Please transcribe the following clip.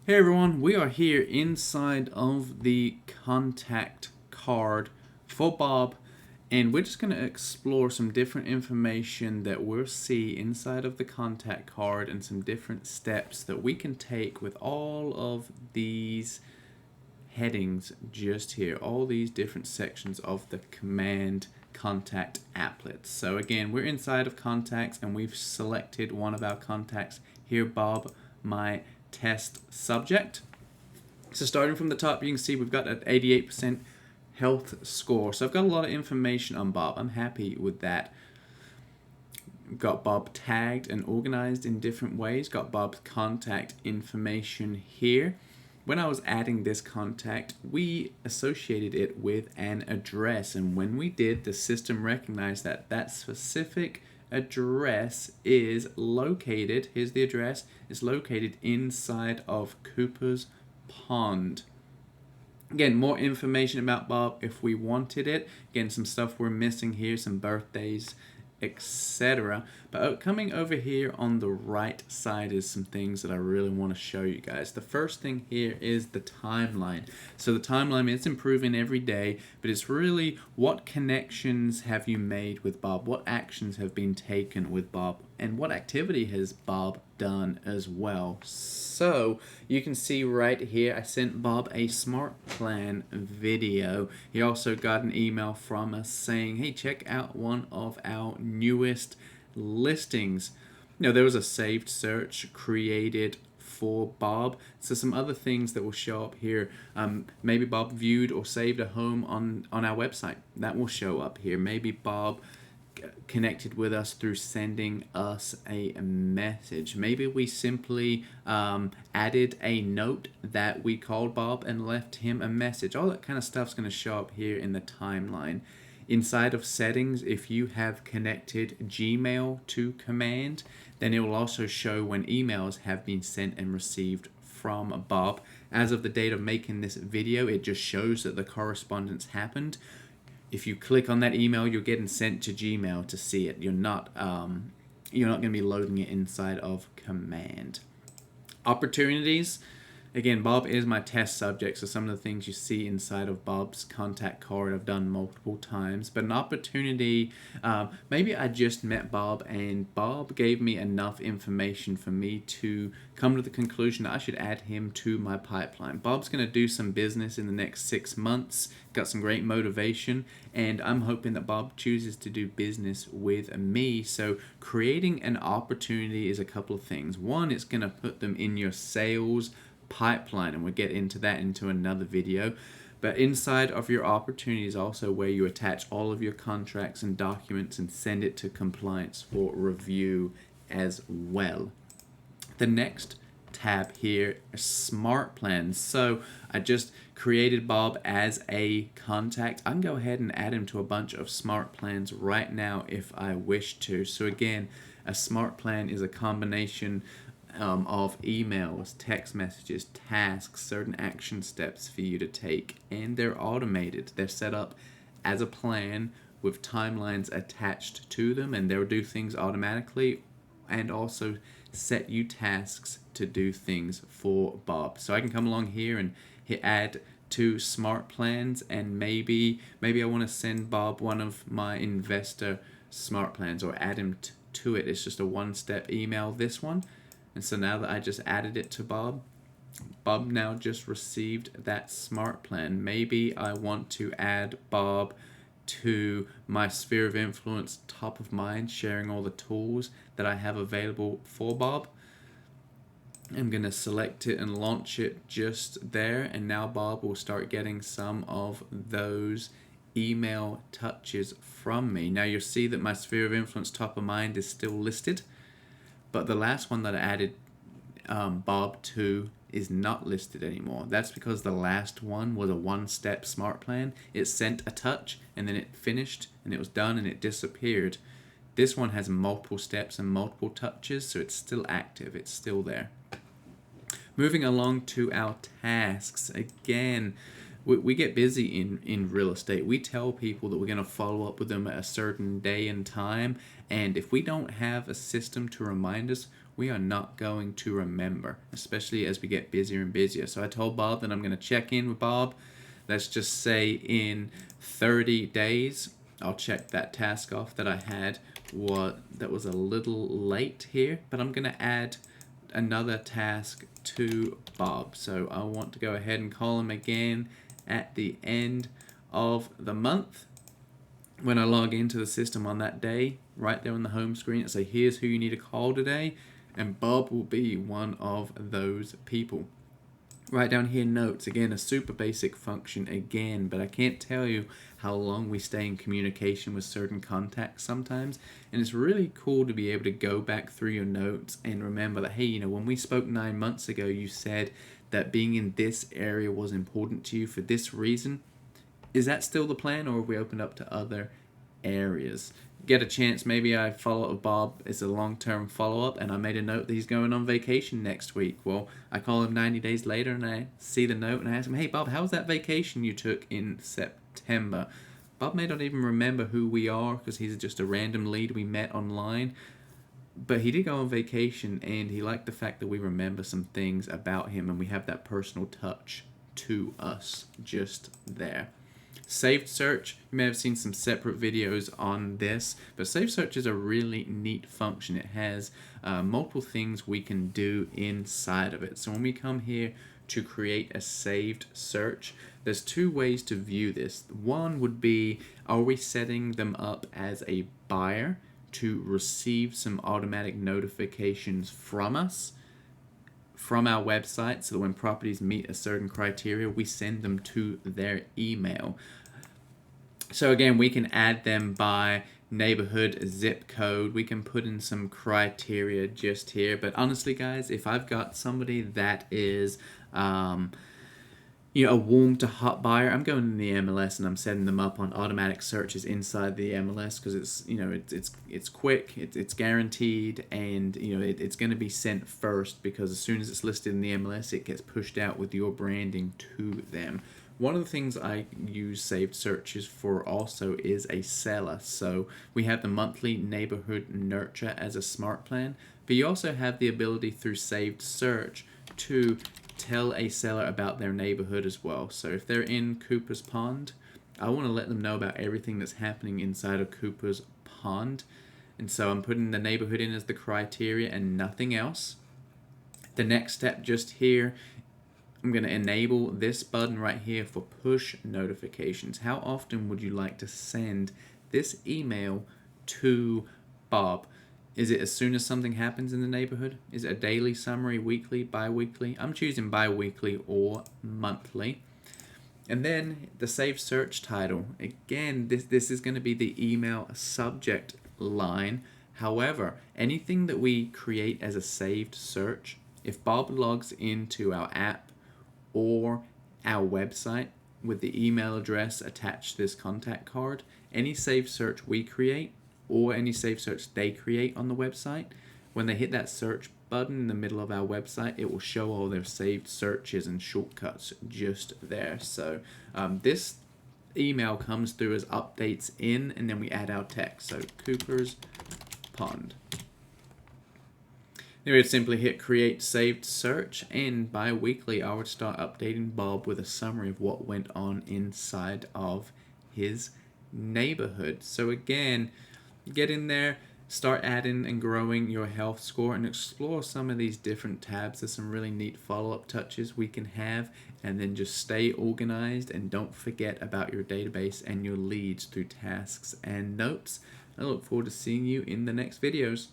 Hey everyone, we are here inside of the contact card for Bob, and we're just going to explore some different information that we'll see inside of the contact card and some different steps that we can take with all of these headings just here, all these different sections of the command contact applets. So again, we're inside of contacts and we've selected one of our contacts here, Bob, my test subject. So starting from the top, you can see we've got an 88% health score. So I've got a lot of information on Bob. I'm happy with that. We've got Bob tagged and organized in different ways. Got Bob's contact information here. When I was adding this contact, we associated it with an address. And when we did, the system recognized that that specific address is located, here's the address, is located inside of Cooper's Pond. Again, more information about Bob if we wanted it. Again, some stuff we're missing here, some birthdays, etc. But coming over here on the right side is some things that I really want to show you guys. The first thing here is the timeline. So the timeline, it's improving every day, but it's really what connections have you made with Bob? What actions have been taken with Bob? And what activity has Bob done as well? So you can see right here, I sent Bob a smart plan video. He also got an email from us saying, hey, check out one of our newest listings. There was a saved search created for Bob. So some other things that will show up here. Maybe Bob viewed or saved a home on our website. That will show up here. Maybe Bob connected with us through sending us a message. Maybe we simply added a note that we called Bob and left him a message. All that kind of stuff's going to show up here in the timeline. Inside of settings, if you have connected Gmail to command, then it will also show when emails have been sent and received from Bob. As of the date of making this video, it just shows that the correspondence happened. If you click on that email, you're getting sent to Gmail to see it. You're not going to be loading it inside of command. Opportunities. Again, Bob is my test subject, so some of the things you see inside of Bob's contact card I've done multiple times. But an opportunity, maybe I just met Bob and Bob gave me enough information for me to come to the conclusion that I should add him to my pipeline. Bob's going to do some business in the next 6 months, got some great motivation, and I'm hoping that Bob chooses to do business with me. So creating an opportunity is a couple of things. One, it's going to put them in your sales pipeline, and we'll get into that into another video. But inside of your opportunity is also where you attach all of your contracts and documents and send it to compliance for review as well. The next tab here is smart plans. So I just created Bob as a contact. I can go ahead and add him to a bunch of smart plans right now if I wish to. So again, a smart plan is a combination of emails, text messages, tasks, certain action steps for you to take, and they're automated. They're set up as a plan with timelines attached to them, and they'll do things automatically and also set you tasks to do things for Bob. So I can come along here and hit add to smart plans, and maybe I want to send Bob one of my investor smart plans or add him to it. It's just a one-step email, this one. And so now that I just added it to Bob, Bob now just received that smart plan. Maybe I want to add Bob to my sphere of influence top of mind, sharing all the tools that I have available for Bob. I'm going to select it and launch it just there, and now Bob will start getting some of those email touches from me. Now you'll see that my sphere of influence top of mind is still listed, but the last one that I added Bob to is not listed anymore. That's because the last one was a one-step smart plan. It sent a touch and then it finished and it was done and it disappeared. This one has multiple steps and multiple touches, so it's still active. It's still there. Moving along to our tasks. Again, we get busy in real estate. We tell people that we're going to follow up with them at a certain day and time, and if we don't have a system to remind us, we are not going to remember, especially as we get busier and busier. So I told Bob that I'm going to check in with Bob, let's just say in 30 days. I'll check that task off that I had. That was a little late here, but I'm going to add another task to Bob. So I want to go ahead and call him again at the end of the month. When I log into the system on that day, right there on the home screen, it say here's who you need to call today, and Bob will be one of those people. Right down here, notes, again, a super basic function again, but I can't tell you how long we stay in communication with certain contacts sometimes, and it's really cool to be able to go back through your notes and remember that, hey, you know, when we spoke 9 months ago, you said that being in this area was important to you for this reason. Is that still the plan, or have we opened up to other areas? Get a chance, maybe I follow up with Bob. It's a long-term follow-up, and I made a note that he's going on vacation next week. Well, I call him 90 days later, and I see the note, and I ask him, hey, Bob, how was that vacation you took in September? Bob may not even remember who we are because he's just a random lead we met online, but he did go on vacation, and he liked the fact that we remember some things about him, and we have that personal touch to us just there. Saved search, you may have seen some separate videos on this, but saved search is a really neat function. It has multiple things we can do inside of it. So when we come here to create a saved search, there's 2 ways to view this. One would be, are we setting them up as a buyer to receive some automatic notifications from us, from our website, so that when properties meet a certain criteria, we send them to their email. So again, we can add them by neighborhood, zip code. We can put in some criteria just here. But honestly, guys, if I've got somebody that is a warm to hot buyer, I'm going in the MLS and I'm setting them up on automatic searches inside the MLS because it's quick, it's guaranteed, and it's going to be sent first because as soon as it's listed in the MLS, it gets pushed out with your branding to them. One of the things I use saved searches for also is a seller. So we have the monthly neighborhood nurture as a smart plan, but you also have the ability through saved search to tell a seller about their neighborhood as well. So if they're in Cooper's Pond, I want to let them know about everything that's happening inside of Cooper's Pond. And so I'm putting the neighborhood in as the criteria and nothing else. The next step just here, I'm going to enable this button right here for push notifications. How often would you like to send this email to Bob? Is it as soon as something happens in the neighborhood? Is it a daily summary, weekly, bi-weekly? I'm choosing bi-weekly or monthly. And then the saved search title. Again, this is going to be the email subject line. However, anything that we create as a saved search, if Bob logs into our app or our website with the email address attached to this contact card, any saved search we create or any saved search they create on the website, when they hit that search button in the middle of our website, it will show all their saved searches and shortcuts just there. So this email comes through as updates in, and then we add our text. So Cooper's Pond. Then we'd simply hit create saved search, and bi-weekly I would start updating Bob with a summary of what went on inside of his neighborhood. So again, get in there, start adding and growing your health score, and explore some of these different tabs. There's some really neat follow-up touches we can have, and then just stay organized and don't forget about your database and your leads through tasks and notes. I look forward to seeing you in the next videos.